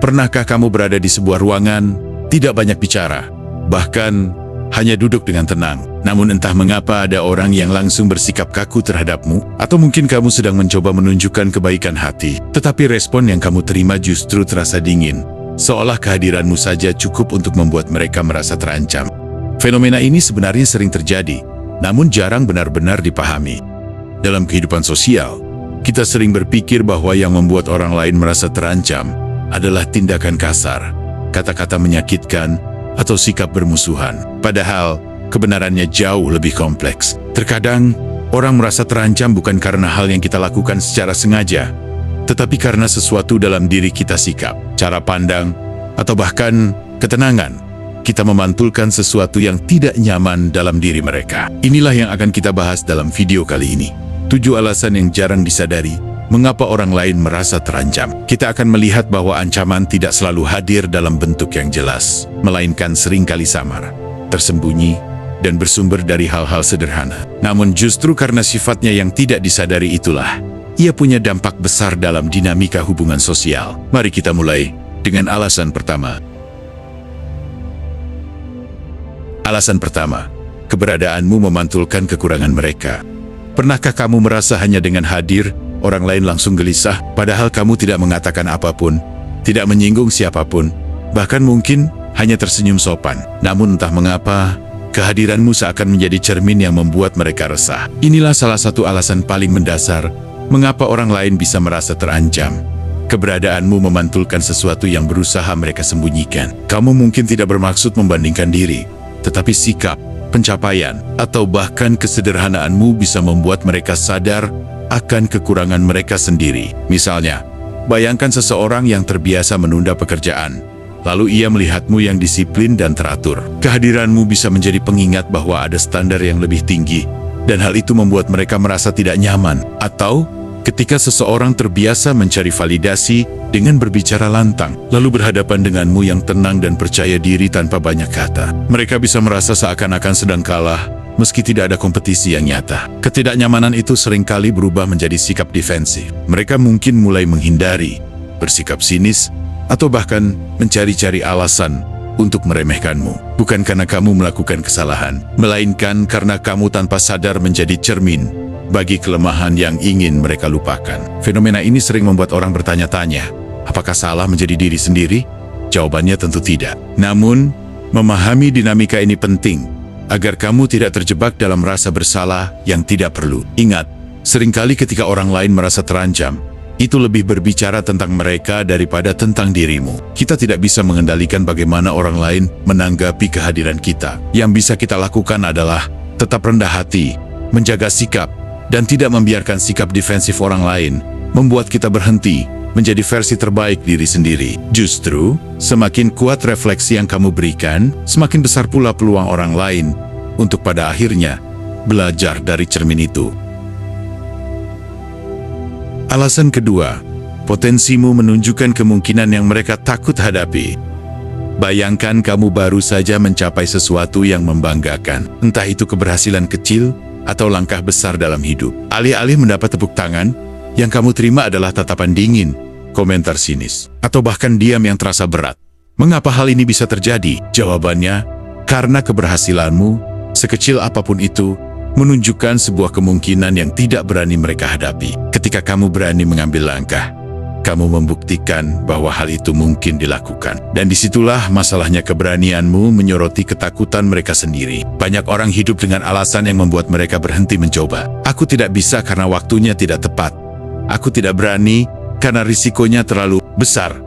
Pernahkah kamu berada di sebuah ruangan, tidak banyak bicara, bahkan hanya duduk dengan tenang, namun entah mengapa ada orang yang langsung bersikap kaku terhadapmu, atau mungkin kamu sedang mencoba menunjukkan kebaikan hati, tetapi respon yang kamu terima justru terasa dingin, seolah kehadiranmu saja cukup untuk membuat mereka merasa terancam. Fenomena ini sebenarnya sering terjadi, namun jarang benar-benar dipahami. Dalam kehidupan sosial, kita sering berpikir bahwa yang membuat orang lain merasa terancam adalah tindakan kasar, kata-kata menyakitkan, atau sikap bermusuhan. Padahal, kebenarannya jauh lebih kompleks. Terkadang, orang merasa terancam bukan karena hal yang kita lakukan secara sengaja, tetapi karena sesuatu dalam diri kita, sikap, cara pandang, atau bahkan ketenangan. Kita memantulkan sesuatu yang tidak nyaman dalam diri mereka. Inilah yang akan kita bahas dalam video kali ini. 7 alasan yang jarang disadari mengapa orang lain merasa terancam. Kita akan melihat bahwa ancaman tidak selalu hadir dalam bentuk yang jelas, melainkan seringkali samar, tersembunyi, dan bersumber dari hal-hal sederhana. Namun justru karena sifatnya yang tidak disadari itulah, ia punya dampak besar dalam dinamika hubungan sosial. Mari kita mulai dengan alasan pertama. Alasan pertama, keberadaanmu memantulkan kekurangan mereka. Pernahkah kamu merasa hanya dengan hadir, orang lain langsung gelisah, padahal kamu tidak mengatakan apapun, tidak menyinggung siapapun, bahkan mungkin hanya tersenyum sopan. Namun entah mengapa, kehadiranmu seakan menjadi cermin yang membuat mereka resah. Inilah salah satu alasan paling mendasar mengapa orang lain bisa merasa terancam. Keberadaanmu memantulkan sesuatu yang berusaha mereka sembunyikan. Kamu mungkin tidak bermaksud membandingkan diri, tetapi sikap, pencapaian, atau bahkan kesederhanaanmu bisa membuat mereka sadar akan kekurangan mereka sendiri. Misalnya, bayangkan seseorang yang terbiasa menunda pekerjaan, lalu ia melihatmu yang disiplin dan teratur. Kehadiranmu bisa menjadi pengingat bahwa ada standar yang lebih tinggi, dan hal itu membuat mereka merasa tidak nyaman. Atau, ketika seseorang terbiasa mencari validasi dengan berbicara lantang, lalu berhadapan denganmu yang tenang dan percaya diri tanpa banyak kata, mereka bisa merasa seakan-akan sedang kalah, meski tidak ada kompetisi yang nyata. Ketidaknyamanan itu seringkali berubah menjadi sikap defensif. Mereka mungkin mulai menghindari, bersikap sinis, atau bahkan mencari-cari alasan untuk meremehkanmu. Bukan karena kamu melakukan kesalahan, melainkan karena kamu tanpa sadar menjadi cermin bagi kelemahan yang ingin mereka lupakan. Fenomena ini sering membuat orang bertanya-tanya, apakah salah menjadi diri sendiri? Jawabannya tentu tidak. Namun, memahami dinamika ini penting, agar kamu tidak terjebak dalam rasa bersalah yang tidak perlu. Ingat, seringkali ketika orang lain merasa terancam, itu lebih berbicara tentang mereka daripada tentang dirimu. Kita tidak bisa mengendalikan bagaimana orang lain menanggapi kehadiran kita. Yang bisa kita lakukan adalah tetap rendah hati, menjaga sikap, dan tidak membiarkan sikap defensif orang lain membuat kita berhenti menjadi versi terbaik diri sendiri. Justru, semakin kuat refleksi yang kamu berikan, semakin besar pula peluang orang lain untuk pada akhirnya belajar dari cermin itu. Alasan kedua, potensimu menunjukkan kemungkinan yang mereka takut hadapi. Bayangkan kamu baru saja mencapai sesuatu yang membanggakan, entah itu keberhasilan kecil atau langkah besar dalam hidup. Alih-alih mendapat tepuk tangan, yang kamu terima adalah tatapan dingin, komentar sinis, atau bahkan diam yang terasa berat. Mengapa hal ini bisa terjadi? Jawabannya, karena keberhasilanmu, sekecil apapun itu, menunjukkan sebuah kemungkinan yang tidak berani mereka hadapi. Ketika kamu berani mengambil langkah, kamu membuktikan bahwa hal itu mungkin dilakukan. Dan disitulah masalahnya, keberanianmu menyoroti ketakutan mereka sendiri. Banyak orang hidup dengan alasan yang membuat mereka berhenti mencoba. Aku tidak bisa karena waktunya tidak tepat. Aku tidak berani karena risikonya terlalu besar.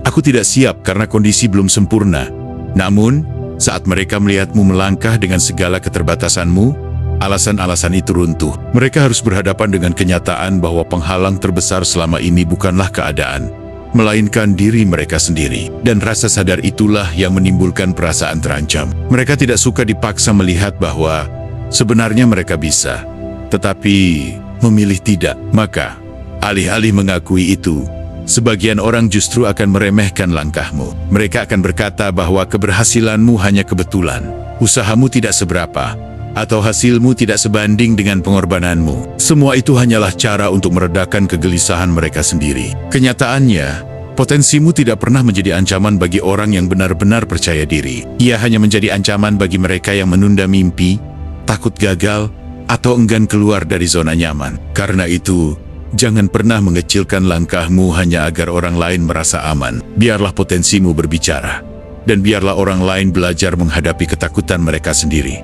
Aku tidak siap karena kondisi belum sempurna. Namun, saat mereka melihatmu melangkah dengan segala keterbatasanmu, alasan-alasan itu runtuh. Mereka harus berhadapan dengan kenyataan bahwa penghalang terbesar selama ini bukanlah keadaan, melainkan diri mereka sendiri. Dan rasa sadar itulah yang menimbulkan perasaan terancam. Mereka tidak suka dipaksa melihat bahwa sebenarnya mereka bisa, tetapi memilih tidak. Maka, alih-alih mengakui itu, sebagian orang justru akan meremehkan langkahmu. Mereka akan berkata bahwa keberhasilanmu hanya kebetulan, usahamu tidak seberapa, atau hasilmu tidak sebanding dengan pengorbananmu. Semua itu hanyalah cara untuk meredakan kegelisahan mereka sendiri. Kenyataannya, Potensimu tidak pernah menjadi ancaman bagi orang yang benar-benar percaya diri. Ia hanya menjadi ancaman bagi mereka yang menunda mimpi, takut gagal, atau enggan keluar dari zona nyaman. Karena itu, jangan pernah mengecilkan langkahmu hanya agar orang lain merasa aman. Biarlah potensimu berbicara, dan biarlah orang lain belajar menghadapi ketakutan mereka sendiri.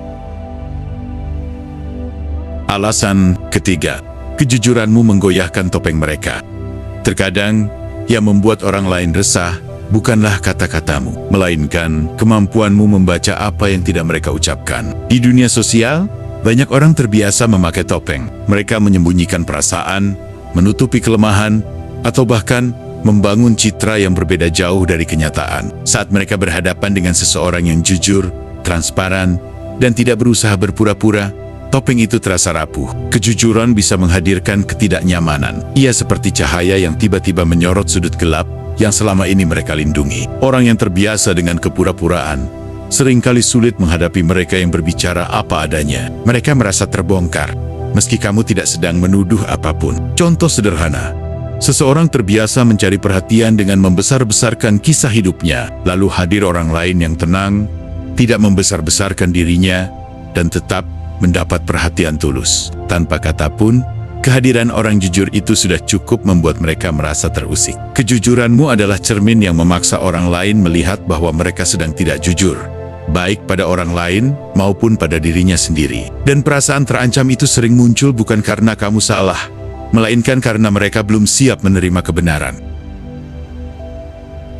Alasan ketiga, kejujuranmu menggoyahkan topeng mereka. Terkadang, yang membuat orang lain resah bukanlah kata-katamu, melainkan kemampuanmu membaca apa yang tidak mereka ucapkan. Di dunia sosial, banyak orang terbiasa memakai topeng. Mereka menyembunyikan perasaan, menutupi kelemahan, atau bahkan membangun citra yang berbeda jauh dari kenyataan. Saat mereka berhadapan dengan seseorang yang jujur, transparan, dan tidak berusaha berpura-pura, topeng itu terasa rapuh. Kejujuran bisa menghadirkan ketidaknyamanan. Ia seperti cahaya yang tiba-tiba menyorot sudut gelap yang selama ini mereka lindungi. Orang yang terbiasa dengan kepura-puraan seringkali sulit menghadapi mereka yang berbicara apa adanya. Mereka merasa terbongkar, meski kamu tidak sedang menuduh apapun. Contoh sederhana, seseorang terbiasa mencari perhatian dengan membesar-besarkan kisah hidupnya, lalu hadir orang lain yang tenang, tidak membesar-besarkan dirinya, dan tetap mendapat perhatian tulus. Tanpa kata pun, kehadiran orang jujur itu sudah cukup membuat mereka merasa terusik. Kejujuranmu adalah cermin yang memaksa orang lain melihat bahwa mereka sedang tidak jujur, baik pada orang lain maupun pada dirinya sendiri. Dan perasaan terancam itu sering muncul bukan karena kamu salah, melainkan karena mereka belum siap menerima kebenaran.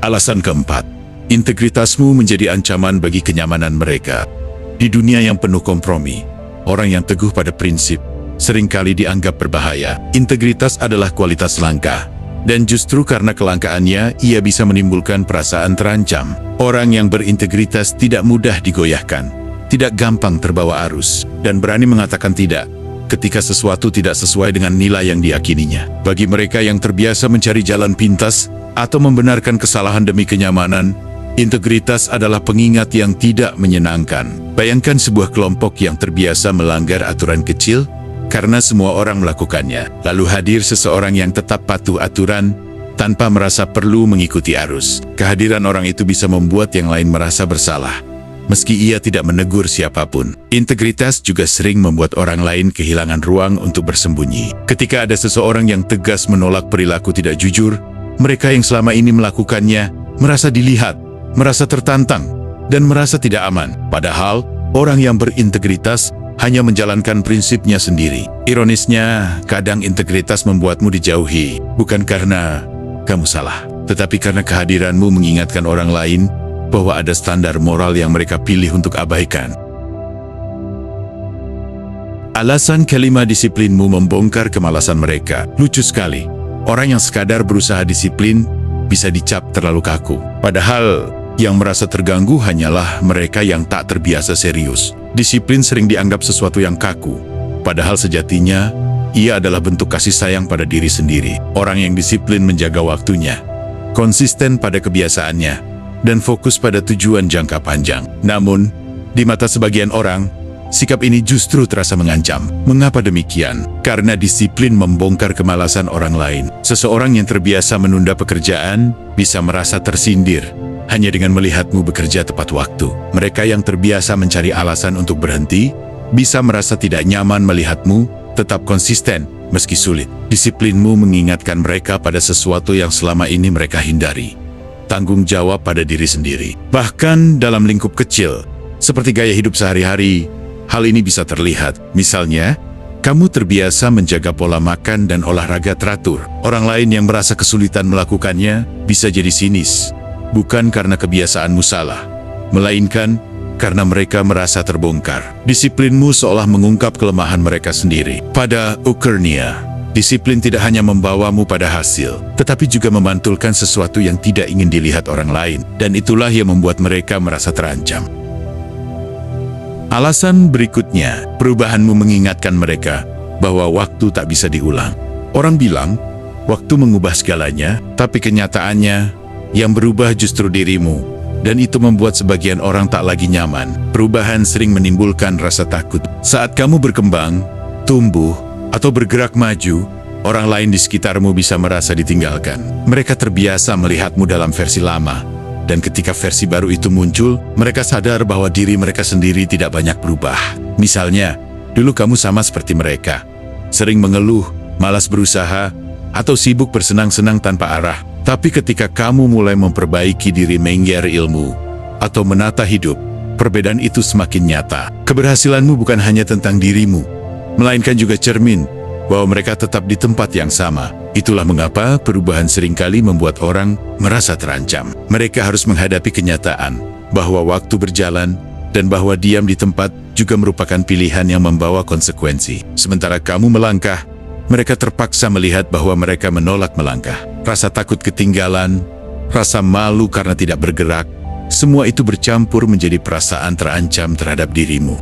Alasan keempat, integritasmu menjadi ancaman bagi kenyamanan mereka. Di dunia yang penuh kompromi, orang yang teguh pada prinsip seringkali dianggap berbahaya. Integritas adalah kualitas langka, dan justru karena kelangkaannya, ia bisa menimbulkan perasaan terancam. Orang yang berintegritas tidak mudah digoyahkan, tidak gampang terbawa arus, dan berani mengatakan tidak ketika sesuatu tidak sesuai dengan nilai yang diyakininya. Bagi mereka yang terbiasa mencari jalan pintas atau membenarkan kesalahan demi kenyamanan, integritas adalah pengingat yang tidak menyenangkan. Bayangkan sebuah kelompok yang terbiasa melanggar aturan kecil karena semua orang melakukannya. Lalu hadir seseorang yang tetap patuh aturan tanpa merasa perlu mengikuti arus. Kehadiran orang itu bisa membuat yang lain merasa bersalah, meski ia tidak menegur siapapun. Integritas juga sering membuat orang lain kehilangan ruang untuk bersembunyi. Ketika ada seseorang yang tegas menolak perilaku tidak jujur, mereka yang selama ini melakukannya merasa dilihat, merasa tertantang, dan merasa tidak aman. Padahal, orang yang berintegritas hanya menjalankan prinsipnya sendiri. Ironisnya, kadang integritas membuatmu dijauhi, bukan karena kamu salah, tetapi karena kehadiranmu mengingatkan orang lain bahwa ada standar moral yang mereka pilih untuk abaikan. Alasan kelima, disiplinmu membongkar kemalasan mereka. Lucu sekali, orang yang sekadar berusaha disiplin bisa dicap terlalu kaku. Padahal, yang merasa terganggu hanyalah mereka yang tak terbiasa serius. Disiplin sering dianggap sesuatu yang kaku, padahal sejatinya, ia adalah bentuk kasih sayang pada diri sendiri. Orang yang disiplin menjaga waktunya, konsisten pada kebiasaannya, dan fokus pada tujuan jangka panjang. Namun, di mata sebagian orang, sikap ini justru terasa mengancam. Mengapa demikian? Karena disiplin membongkar kemalasan orang lain. Seseorang yang terbiasa menunda pekerjaan bisa merasa tersindir hanya dengan melihatmu bekerja tepat waktu. Mereka yang terbiasa mencari alasan untuk berhenti bisa merasa tidak nyaman melihatmu tetap konsisten meski sulit. Disiplinmu mengingatkan mereka pada sesuatu yang selama ini mereka hindari, tanggung jawab pada diri sendiri. Bahkan dalam lingkup kecil, seperti gaya hidup sehari-hari, hal ini bisa terlihat. Misalnya, kamu terbiasa menjaga pola makan dan olahraga teratur. Orang lain yang merasa kesulitan melakukannya bisa jadi sinis, bukan karena kebiasaanmu salah, melainkan karena mereka merasa terbongkar. Disiplinmu seolah mengungkap kelemahan mereka sendiri. Pada ukurnya, disiplin tidak hanya membawamu pada hasil, tetapi juga memantulkan sesuatu yang tidak ingin dilihat orang lain, dan itulah yang membuat mereka merasa terancam. Alasan berikutnya, perubahanmu mengingatkan mereka bahwa waktu tak bisa diulang. Orang bilang, waktu mengubah segalanya, tapi kenyataannya, yang berubah justru dirimu, dan itu membuat sebagian orang tak lagi nyaman. Perubahan sering menimbulkan rasa takut. Saat kamu berkembang, tumbuh, atau bergerak maju, orang lain di sekitarmu bisa merasa ditinggalkan. Mereka terbiasa melihatmu dalam versi lama, dan ketika versi baru itu muncul, mereka sadar bahwa diri mereka sendiri tidak banyak berubah. Misalnya, dulu kamu sama seperti mereka, sering mengeluh, malas berusaha, atau sibuk bersenang-senang tanpa arah. Tapi ketika kamu mulai memperbaiki diri, mengger ilmu, atau menata hidup, perbedaan itu semakin nyata. Keberhasilanmu bukan hanya tentang dirimu, melainkan juga cermin bahwa mereka tetap di tempat yang sama. Itulah mengapa perubahan seringkali membuat orang merasa terancam. Mereka harus menghadapi kenyataan bahwa waktu berjalan dan bahwa diam di tempat juga merupakan pilihan yang membawa konsekuensi. Sementara kamu melangkah, mereka terpaksa melihat bahwa mereka menolak melangkah. Rasa takut ketinggalan, rasa malu karena tidak bergerak, semua itu bercampur menjadi perasaan terancam terhadap dirimu.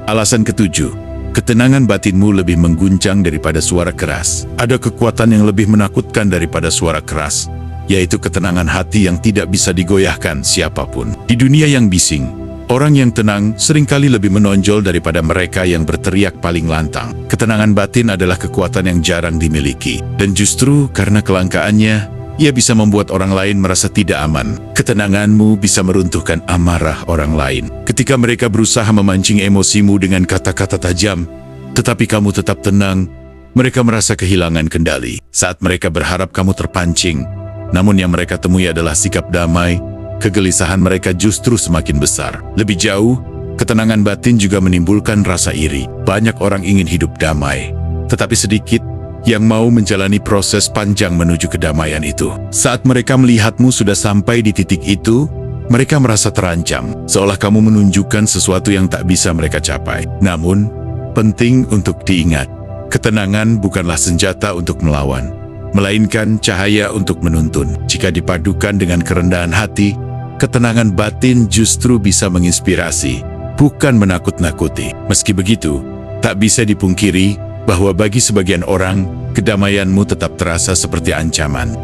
Alasan ketujuh, ketenangan batinmu lebih mengguncang daripada suara keras. Ada kekuatan yang lebih menakutkan daripada suara keras, yaitu ketenangan hati yang tidak bisa digoyahkan siapapun. Di dunia yang bising, orang yang tenang seringkali lebih menonjol daripada mereka yang berteriak paling lantang. Ketenangan batin adalah kekuatan yang jarang dimiliki, dan justru karena kelangkaannya, ia bisa membuat orang lain merasa tidak aman. Ketenanganmu bisa meruntuhkan amarah orang lain. Ketika mereka berusaha memancing emosimu dengan kata-kata tajam, tetapi kamu tetap tenang, mereka merasa kehilangan kendali. Saat mereka berharap kamu terpancing, namun yang mereka temui adalah sikap damai, kegelisahan mereka justru semakin besar. Lebih jauh, ketenangan batin juga menimbulkan rasa iri. Banyak orang ingin hidup damai, tetapi sedikit yang mau menjalani proses panjang menuju kedamaian itu. Saat mereka melihatmu sudah sampai di titik itu, mereka merasa terancam, seolah kamu menunjukkan sesuatu yang tak bisa mereka capai. Namun, penting untuk diingat, ketenangan bukanlah senjata untuk melawan, melainkan cahaya untuk menuntun. Jika dipadukan dengan kerendahan hati, ketenangan batin justru bisa menginspirasi, bukan menakut-nakuti. Meski begitu, tak bisa dipungkiri bahwa bagi sebagian orang, kedamaianmu tetap terasa seperti ancaman.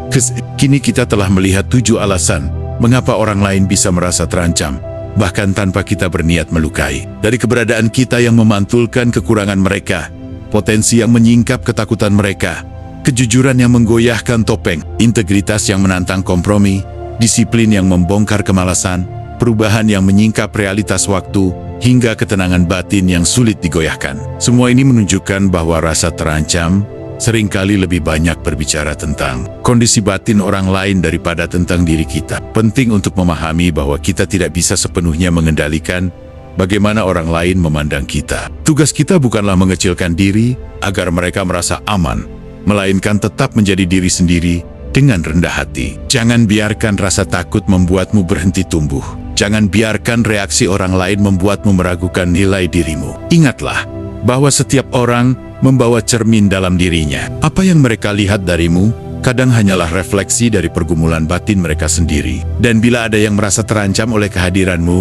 Kini kita telah melihat 7 alasan mengapa orang lain bisa merasa terancam, bahkan tanpa kita berniat melukai. Dari keberadaan kita yang memantulkan kekurangan mereka, potensi yang menyingkap ketakutan mereka, kejujuran yang menggoyahkan topeng, integritas yang menantang kompromi, disiplin yang membongkar kemalasan, perubahan yang menyingkap realitas waktu, hingga ketenangan batin yang sulit digoyahkan. Semua ini menunjukkan bahwa rasa terancam seringkali lebih banyak berbicara tentang kondisi batin orang lain daripada tentang diri kita. Penting untuk memahami bahwa kita tidak bisa sepenuhnya mengendalikan bagaimana orang lain memandang kita. Tugas kita bukanlah mengecilkan diri agar mereka merasa aman, melainkan tetap menjadi diri sendiri dengan rendah hati. Jangan biarkan rasa takut membuatmu berhenti tumbuh. Jangan biarkan reaksi orang lain membuatmu meragukan nilai dirimu. Ingatlah bahwa setiap orang membawa cermin dalam dirinya. Apa yang mereka lihat darimu kadang hanyalah refleksi dari pergumulan batin mereka sendiri. Dan bila ada yang merasa terancam oleh kehadiranmu,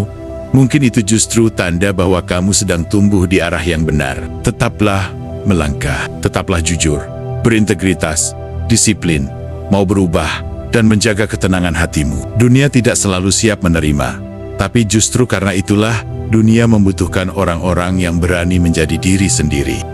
mungkin itu justru tanda bahwa kamu sedang tumbuh di arah yang benar. Tetaplah melangkah, tetaplah jujur, berintegritas, disiplin, mau berubah, dan menjaga ketenangan hatimu. Dunia tidak selalu siap menerima, tapi justru karena itulah dunia membutuhkan orang-orang yang berani menjadi diri sendiri.